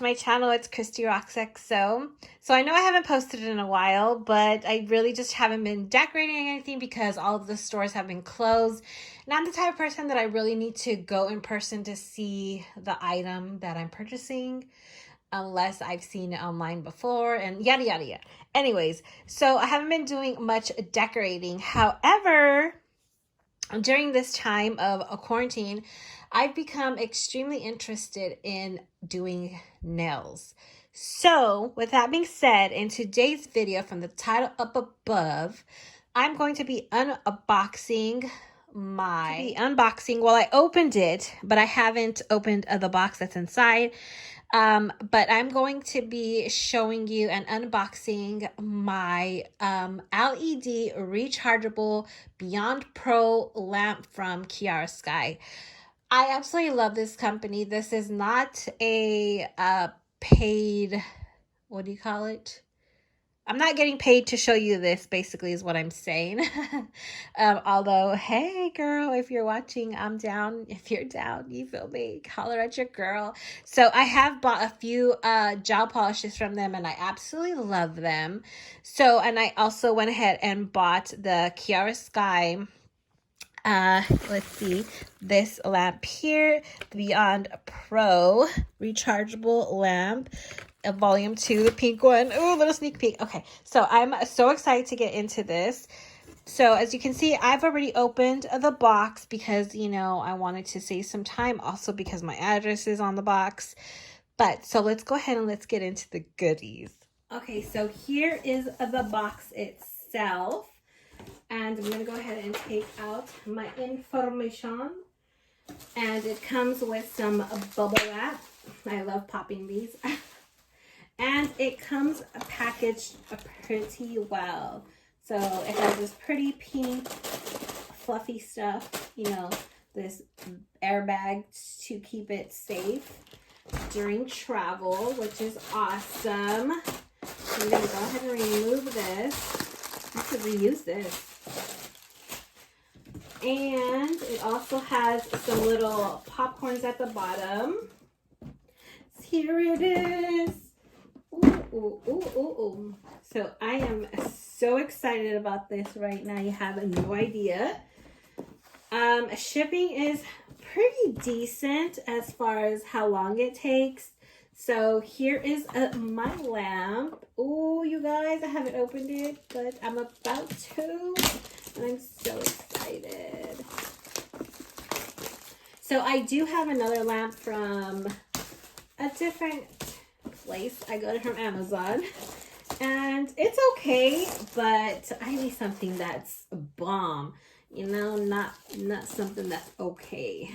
to my channel. It's ChristyRocksXO. So I know I haven't posted in a while, but I really just haven't been decorating anything because all of the stores have been closed. And I'm the type of person that I really need to go in person to see the item that I'm purchasing, unless I've seen it online before and yada, yada, yada. Anyways, so I haven't been doing much decorating. However, during this time of a quarantine, I've become extremely interested in doing nails. So with that being said, in today's video, from the title up above, I'm going to be unboxing well, I opened it, but I haven't opened the box that's inside. But I'm going to be showing you and unboxing my LED rechargeable Beyond Pro lamp from Kiara Sky. I absolutely love this company. This is not a paid, what do you call it? I'm not getting paid to show you this, basically, is what I'm saying. Although, hey, girl, if you're watching, I'm down. If you're down, you feel me? Holler at your girl. So I have bought a few gel polishes from them, and I absolutely love them. So, and I also went ahead and bought the Kiara Sky, let's see, this lamp here, the Beyond Pro rechargeable lamp. Volume 2, the pink one. Oh, little sneak peek. Okay, so I'm so excited to get into this. So as you can see, I've already opened the box because, you know, I wanted to save some time. Also because my address is on the box. But so let's go ahead and let's get into the goodies. Okay, so here is the box itself. And I'm going to go ahead and take out my information. And it comes with some bubble wrap. I love popping these. And it comes packaged pretty well. So it has this pretty pink, fluffy stuff, you know, this airbag to keep it safe during travel, which is awesome. I'm going to go ahead and remove this. I could reuse this. And it also has some little popcorns at the bottom. Here it is. Ooh. So I am so excited about this right now. You have no idea. Shipping is pretty decent as far as how long it takes. So here is my lamp. Oh, you guys, I haven't opened it, but I'm about to. And I'm so excited. So I do have another lamp from a different place. I got it from Amazon. And it's okay, but I need something that's bomb. You know, not something that's okay.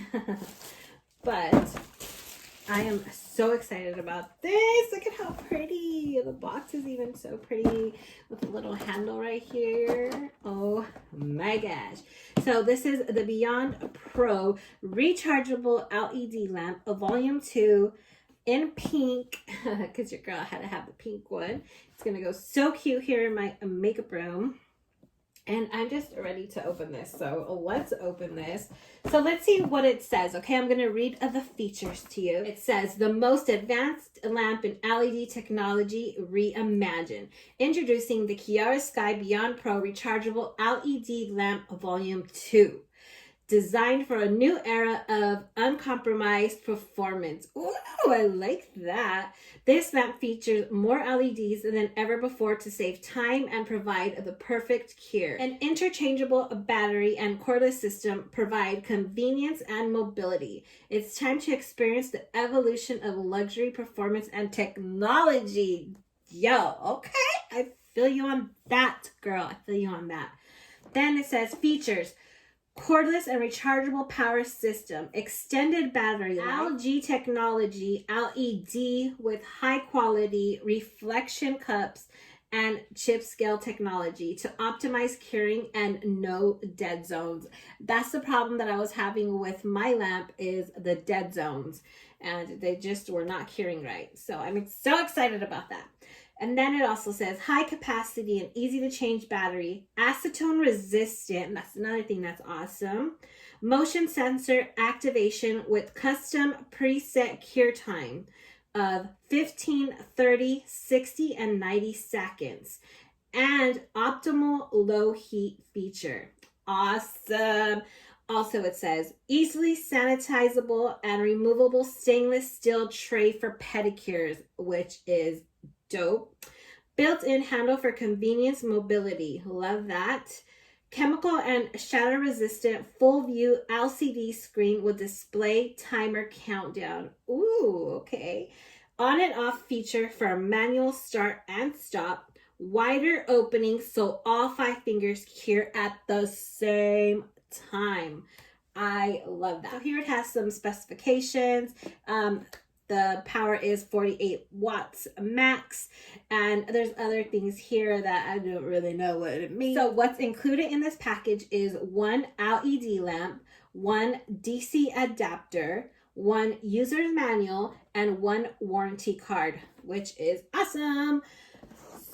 But I am so excited about this. Look at how pretty. The box is even so pretty with a little handle right here. Oh my gosh. So this is the Beyond Pro rechargeable LED lamp, a volume 2 in pink, because your girl had to have the pink one. It's going to go so cute here in my makeup room. And I'm just ready to open this. So let's open this. So let's see what it says. Okay, I'm going to read the features to you. It says, the most advanced lamp in LED technology reimagined. Introducing the Kiara Sky Beyond Pro Rechargeable LED Lamp Volume 2. Designed for a new era of uncompromised performance. Ooh, I like that. This lamp features more LEDs than ever before to save time and provide the perfect cure. An interchangeable battery and cordless system provide convenience and mobility. It's time to experience the evolution of luxury, performance, and technology. Yo, okay. I feel you on that, girl. I feel you on that. Then it says features. Cordless and rechargeable power system, extended battery life, LG technology, LED with high quality reflection cups and chip scale technology to optimize curing and no dead zones. That's the problem that I was having with my lamp, is the dead zones, and they just were not curing right. So I'm so excited about that. And then it also says high capacity and easy to change battery, acetone resistant. That's another thing that's awesome. Motion sensor activation with custom preset cure time. of 15, 30, 60, and 90 seconds. And optimal low heat feature. Awesome. Also, it says easily sanitizable and removable stainless steel tray for pedicures, which is dope. Built-in handle for convenience mobility. Love that. Chemical and shatter resistant full view LCD screen with display timer countdown. Ooh, okay. On and off feature for manual start and stop. Wider opening so all 5 fingers cure at the same time. I love that. So here it has some specifications. The power is 48 watts max, and there's other things here that I don't really know what it means. So what's included in this package is 1 LED lamp, 1 DC adapter, 1 user's manual, and 1 warranty card, which is awesome.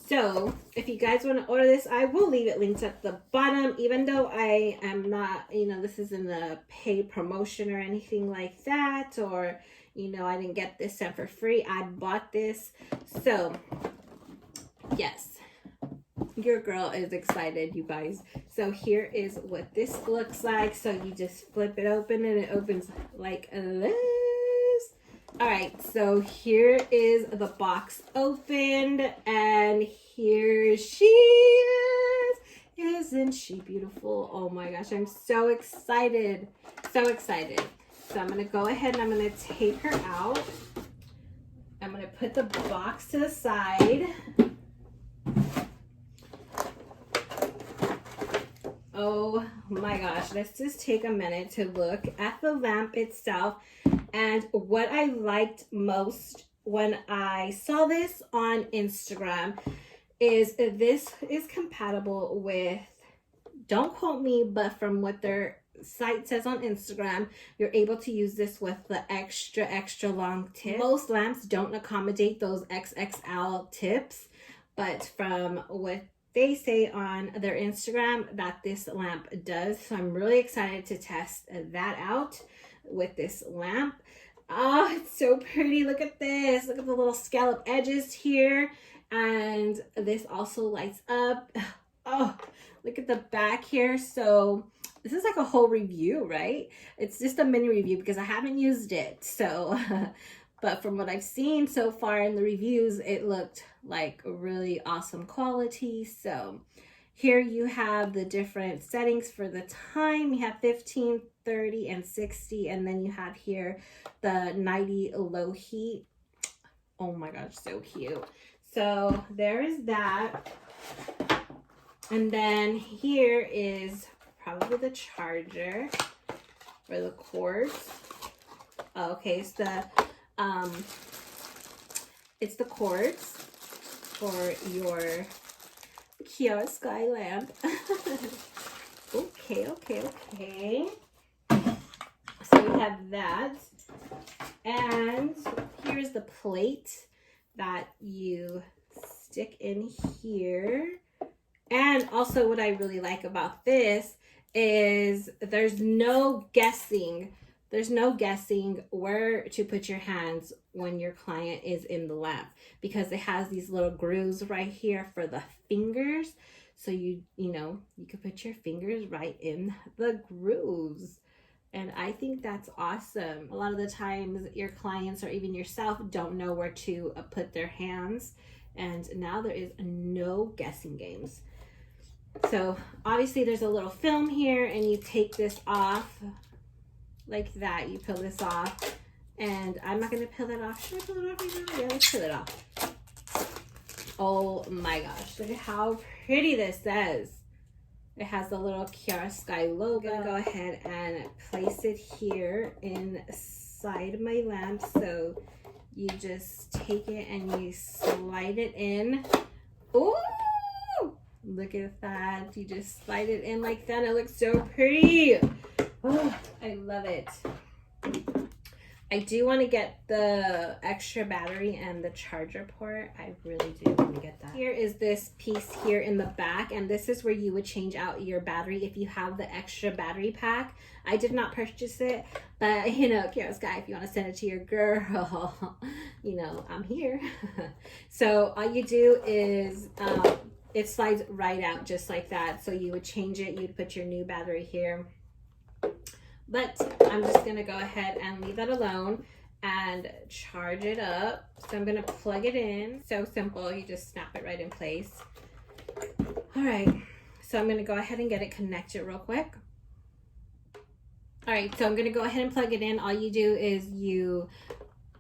So if you guys want to order this, I will leave it linked at the bottom, even though I am not, this isn't a paid promotion or anything like that, or, I didn't get this sent for free. I bought this. So yes, your girl is excited, you guys. So here is what this looks like. So you just flip it open and it opens like this. All right, so here is the box opened, and here she is. Isn't she beautiful? Oh my gosh, I'm so excited. So excited. So I'm going to go ahead and I'm going to take her out. I'm going to put the box to the side. Oh my gosh, let's just take a minute to look at the lamp itself. And what I liked most when I saw this on Instagram is this is compatible with, don't quote me, but from what their site says on Instagram, you're able to use this with the extra long tip. Most lamps don't accommodate those XXL tips, but from what they say on their Instagram, that this lamp does. So I'm really excited to test that out with this lamp. Oh, it's so pretty. Look at this. Look at the little scallop edges here. And this also lights up. Oh, look at the back here. So this is like a whole review, right? It's just a mini review because I haven't used it. So, but from what I've seen so far in the reviews, it looked like really awesome quality. So here you have the different settings for the time. You have 15, 30, and 60. And then you have here the 90 low heat. Oh my gosh, so cute. So there is that. And then here is probably the charger for the cords. Okay, it's the cords for your Kiara Sky lamp. Okay. So we have that. And here's the plate that you stick in here. And also what I really like about this is there's no guessing. There's no guessing where to put your hands when your client is in the lamp, because it has these little grooves right here for the fingers. So you could put your fingers right in the grooves. And I think that's awesome. A lot of the times your clients or even yourself don't know where to put their hands. And now there is no guessing games. So obviously there's a little film here, and you take this off like that. You peel this off, and I'm not going to peel that off. Should I peel it off right now? Yeah, let's peel it off. Oh my gosh, look at how pretty this is. It has the little Kiara Sky logo. I'm gonna go ahead and place it here inside my lamp. So you just take it and you slide it in. Ooh! Look at that. You just slide it in like that. It looks so pretty. Oh, I love it. I do want to get the extra battery and the charger port. I really do want to get that. Here is this piece here in the back, and this is where you would change out your battery if you have the extra battery pack. I did not purchase it, but you know, Kiara Sky, if you want to send it to your girl, you know, I'm here. So all you do is it slides right out just like that. So you would change it, you'd put your new battery here. But I'm just going to go ahead and leave that alone and charge it up. So I'm going to plug it in. So simple. You just snap it right in place. All right. So I'm going to go ahead and get it connected real quick. All right. So I'm going to go ahead and plug it in. All you do is you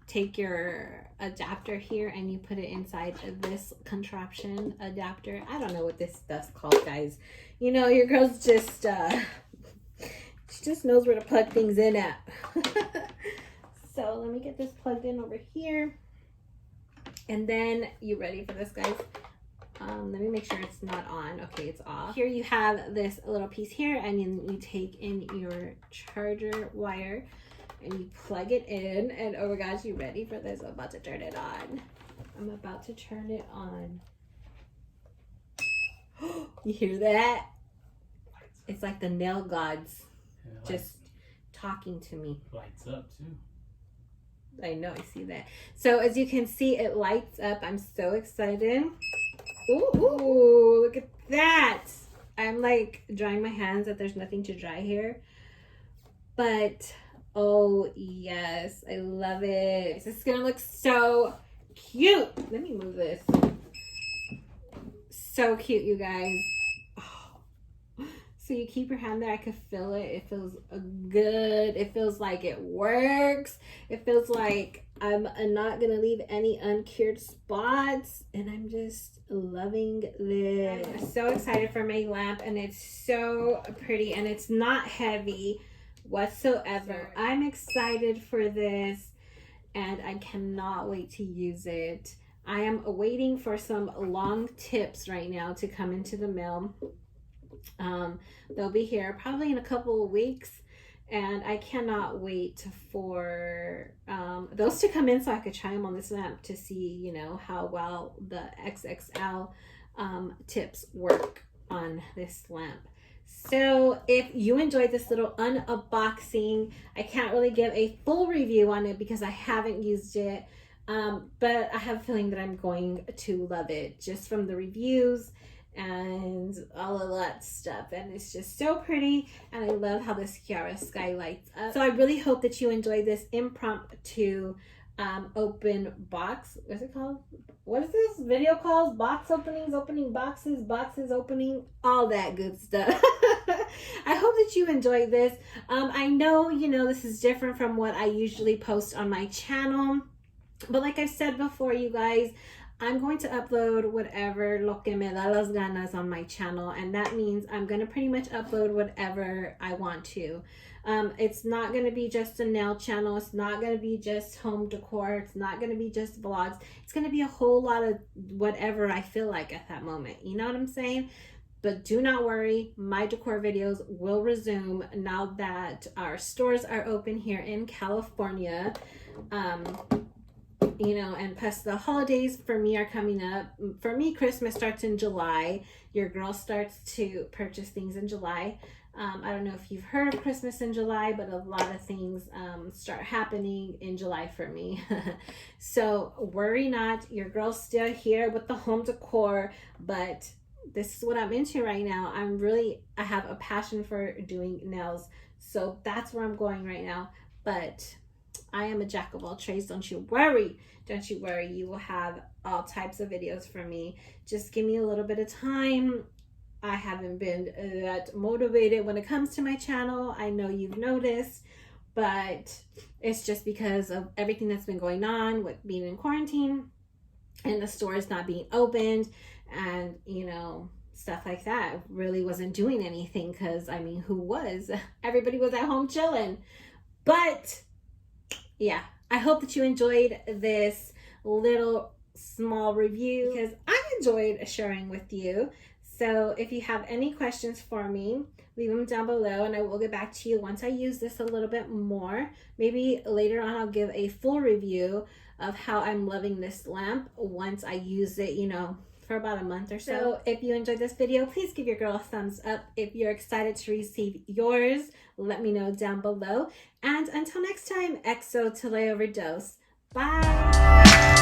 take your adapter here and you put it inside of this contraption adapter. I don't know what this stuff's called, guys. You know, your girl's just... she just knows where to plug things in at. So let me get this plugged in over here. And then, you ready for this, guys? Let me make sure it's not on. Okay, it's off. Here you have this little piece here, and you take in your charger wire and you plug it in. And oh my gosh, you ready for this? I'm about to turn it on. I'm about to turn it on. You hear that? It's like the nail gods. Just talking to me. Lights up too. I know, I see that. So as you can see, it lights up. I'm so excited. Ooh, look at that. I'm like drying my hands that there's nothing to dry here. But oh yes, I love it. This is gonna look so cute. Let me move this. So cute, you guys. So you keep your hand there. I could feel it. It feels good. It feels like it works. It feels like I'm not going to leave any uncured spots. And I'm just loving this. I'm so excited for my lamp. And it's so pretty. And it's not heavy whatsoever. I'm excited for this. And I cannot wait to use it. I am waiting for some long tips right now to come into the mail. They'll be here probably in a couple of weeks, and I cannot wait for those to come in so I could try them on this lamp to see, you know, how well the XXL tips work on this lamp. So if you enjoyed this little unboxing, I can't really give a full review on it because I haven't used it, but I have a feeling that I'm going to love it just from the reviews and all of that stuff. And it's just so pretty, and I love how this Kiara Sky lights up. So I really hope that you enjoy this impromptu open box. What's it called? What is this video called? Box openings, opening boxes, boxes opening, all that good stuff. I hope that you enjoyed this. I know, you know, this is different from what I usually post on my channel, but like I said before, you guys, I'm going to upload whatever lo que me da las ganas on my channel, and that means I'm going to pretty much upload whatever I want to. It's not going to be just a nail channel. It's not going to be just home decor. It's not going to be just vlogs. It's going to be a whole lot of whatever I feel like at that moment. You know what I'm saying? But do not worry, my decor videos will resume now that our stores are open here in California. You know, and plus the holidays for me are coming up. For me, Christmas starts in July. Your girl starts to purchase things in July. I don't know if you've heard of Christmas in July, but a lot of things start happening in July for me. So worry not, your girl's still here with the home decor, but this is what I'm into right now. I have a passion for doing nails. So that's where I'm going right now. But I am a jack of all trades. Don't you worry. Don't you worry. You will have all types of videos from me. Just give me a little bit of time. I haven't been that motivated when it comes to my channel. I know you've noticed, but it's just because of everything that's been going on with being in quarantine and the stores not being opened and, you know, stuff like that. I really wasn't doing anything because, I mean, who was? Everybody was at home chilling. But yeah, I hope that you enjoyed this little small review because I enjoyed sharing with you. So if you have any questions for me, leave them down below and I will get back to you once I use this a little bit more. Maybe later on I'll give a full review of how I'm loving this lamp once I use it, you know, for about a month or so. So if you enjoyed this video, please give your girl a thumbs up. If you're excited to receive yours, let me know down below. And until next time, XO till I overdose. Bye!